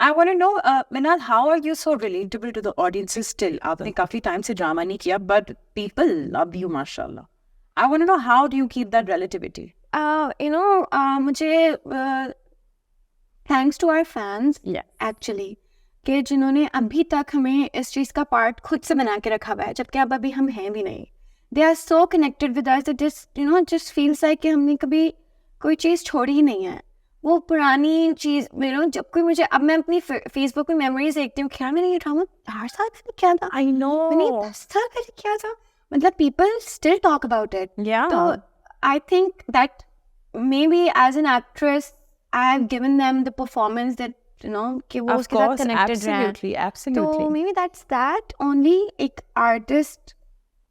I want to know, Minal, how are you so relatable to the audiences still? आपने काफी time से drama नहीं किया, but people love you, mashallah. I want to know, how do you keep that relativity? मुझे thanks to our fans, actually, कि जिन्होंने अभी तक हमें इस चीज़ का पार्ट खुद से बना के रखा हुआ है, जबकि अब अभी हम हैं भी नहीं. They are so connected with us that just feels like कि हमने कभी कोई चीज़ छोड़ी ही नहीं है. वो पुरानी चीज़ जब कोई मुझे, अब मैं अपनी फेसबुक पे मेमोरीज देखती हूँ, क्या मैंने ये ड्रामा 8 साल पहले किया था, I know. मैंने 10 साल पहले किया था. मतलब people still talk about it. Yeah. So I think that maybe as an actress I have given them the performance that कि वो उसके साथ connected रहे. Absolutely. So maybe that's that. Only एक artist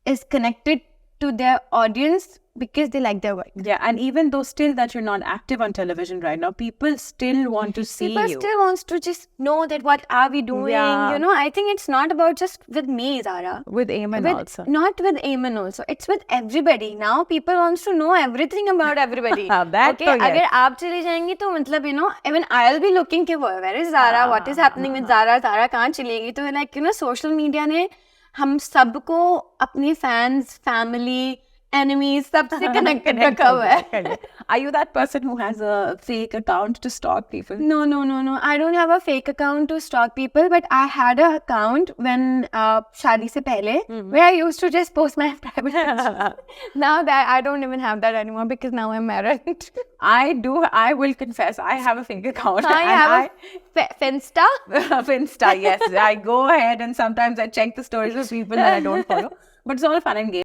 is connected to their audience because they like their work. Yeah, and even though still that you're not active on television right now, people still want to see People you. still wants to just know that what are we doing. Yeah. I think it's not about just with me, Zara. With Ayman also. Not with Ayman also. It's with everybody. Now people wants to know everything about everybody. That okay, अगर आप चली जाएंगी तो मतलब even I'll be looking कि where is Zara? What is happening with Zara? Zara कहाँ चलेगी? तो like social media ने हम सबको अपने fans, family, enemies सबसे connected रखा हुआ है. Are you that person who has a fake account to stalk people? No. I don't have a fake account to stalk people, but I had an account when शादी से पहले where I used to just post my private pictures. Now that I don't even have that anymore because now I'm married. I will confess, I have a fake account. I have a Finsta. Finsta, yes. I go ahead and sometimes I check the stories of people that I don't follow. But it's all fun and games.